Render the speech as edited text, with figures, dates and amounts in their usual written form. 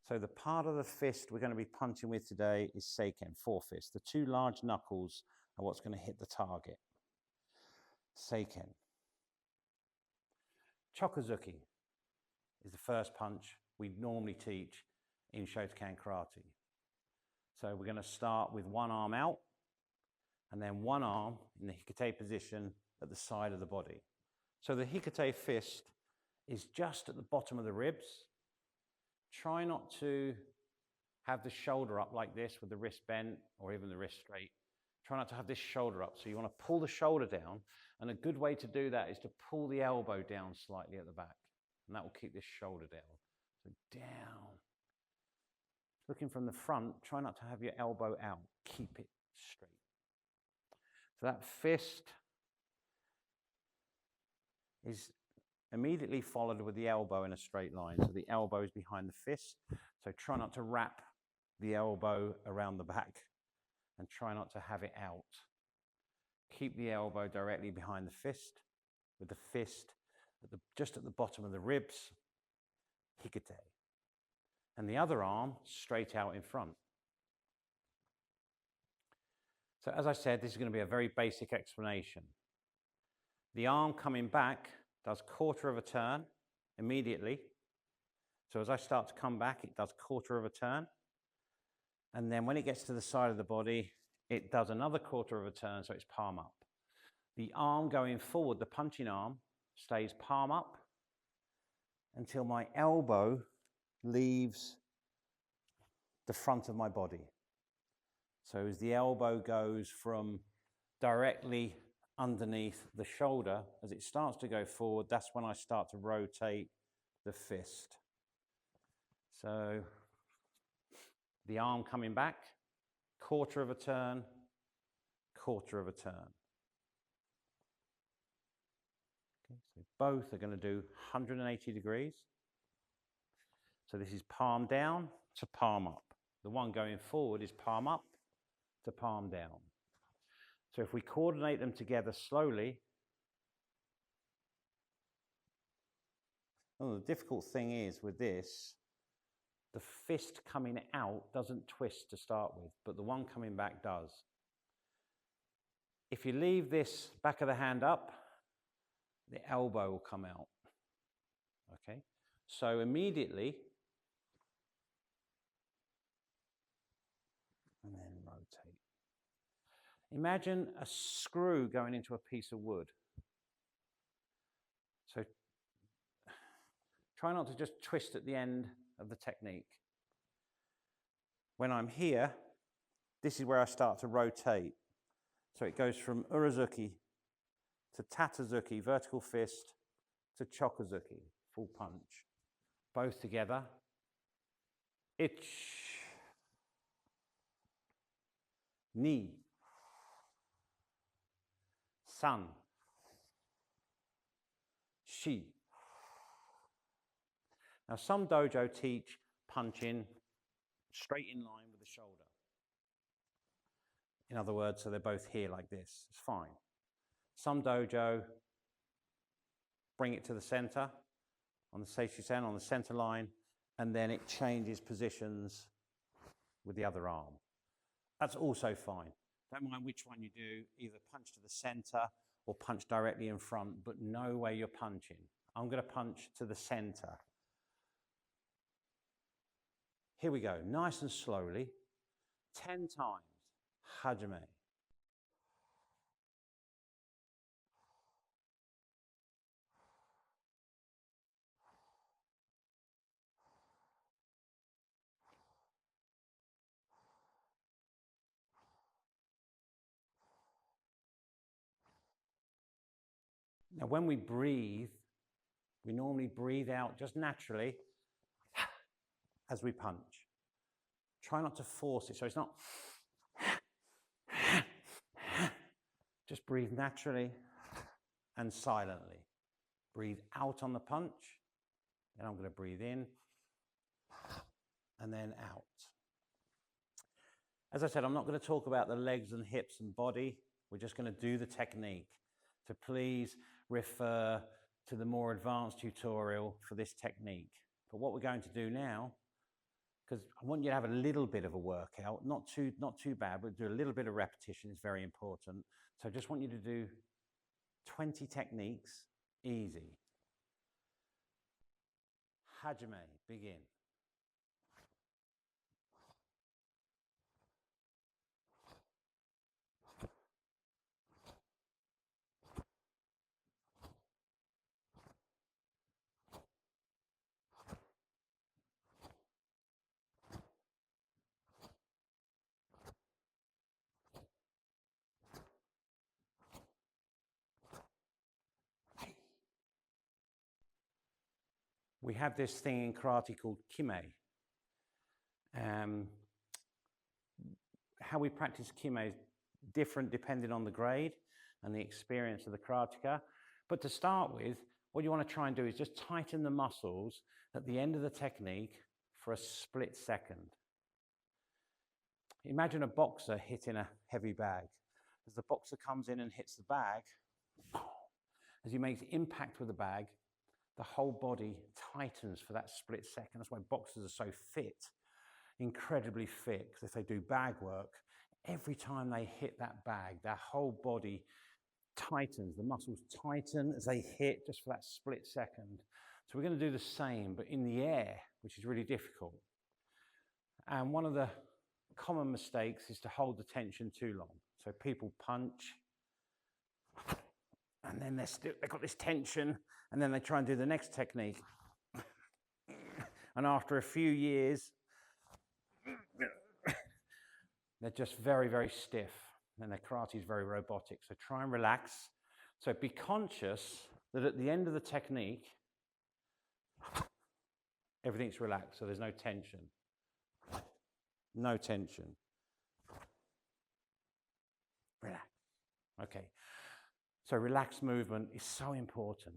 So the part of the fist we're going to be punching with today is Seiken, forefist. The two large knuckles are what's going to hit the target. Seiken. Choku zuki is the first punch we normally teach in Shotokan Karate. So we're going to start with one arm out and then one arm in the hikate position at the side of the body. So the hikate fist is just at the bottom of the ribs. Try not to have the shoulder up like this with the wrist bent or even the wrist straight. Try not to have this shoulder up. So you want to pull the shoulder down, and a good way to do that is to pull the elbow down slightly at the back, and that will keep this shoulder down. So down. Looking from the front, try not to have your elbow out. Keep it straight. So that fist is immediately followed with the elbow in a straight line. So the elbow is behind the fist. So try not to wrap the elbow around the back and try not to have it out. Keep the elbow directly behind the fist with the fist just at the bottom of the ribs, hikate. And the other arm straight out in front. So as I said, this is going to be a very basic explanation. The arm coming back does quarter of a turn immediately. So as I start to come back, it does quarter of a turn. And then when it gets to the side of the body, it does another quarter of a turn, so it's palm up. The arm going forward, the punching arm, stays palm up until my elbow leaves the front of my body. So as the elbow goes from directly underneath the shoulder, as it starts to go forward, that's when I start to rotate the fist. So the arm coming back, quarter of a turn, quarter of a turn. Okay, so both are going to do 180 degrees. So this is palm down to palm up. The one going forward is palm up to palm down. So if we coordinate them together slowly, the difficult thing is with this, the fist coming out doesn't twist to start with, but the one coming back does. If you leave this back of the hand up, the elbow will come out. Okay? So immediately, and then rotate. Imagine a screw going into a piece of wood. So try not to just twist at the end of the technique. When I'm here, this is where I start to rotate. So it goes from Urazuki to Tatazuki, vertical fist, to Choku zuki, full punch. Both together. Ich. Ni. San. Shi. Now some dojo teach punching straight in line with the shoulder. In other words, so they're both here like this. It's fine. Some dojo bring it to the center on the Seishu-sen, on the center line, and then it changes positions with the other arm. That's also fine. Don't mind which one you do, either punch to the center or punch directly in front, but know where you're punching. I'm going to punch to the center. Here we go, nice and slowly, 10 times. Hajime. Now, when we breathe, we normally breathe out just naturally as we punch. Try not to force it, so it's not. Just breathe naturally and silently. Breathe out on the punch, and I'm going to breathe in and then out. As I said, I'm not going to talk about the legs and hips and body. We're just going to do the technique. So please refer to the more advanced tutorial for this technique. But what we're going to do now because I want you to have a little bit of a workout, not too bad, but do a little bit of repetition is very important. So I just want you to do 20 techniques, easy. Hajime, begin. We have this thing in karate called kime. How we practice kime is different depending on the grade and the experience of the karateka. But to start with, what you want to try and do is just tighten the muscles at the end of the technique for a split second. Imagine a boxer hitting a heavy bag. As the boxer comes in and hits the bag, as he makes impact with the bag, the whole body tightens for that split second. That's why boxers are so fit, incredibly fit, because if they do bag work, every time they hit that bag, their whole body tightens. The muscles tighten as they hit just for that split second. So we're going to do the same, but in the air, which is really difficult. And one of the common mistakes is to hold the tension too long. So people punch, and then they've got this tension, and then they try and do the next technique. And after a few years, they're just very, very stiff. And their karate is very robotic. So try and relax. So be conscious that at the end of the technique, everything's relaxed. So there's no tension. No tension. Relax. Okay. So relaxed movement is so important.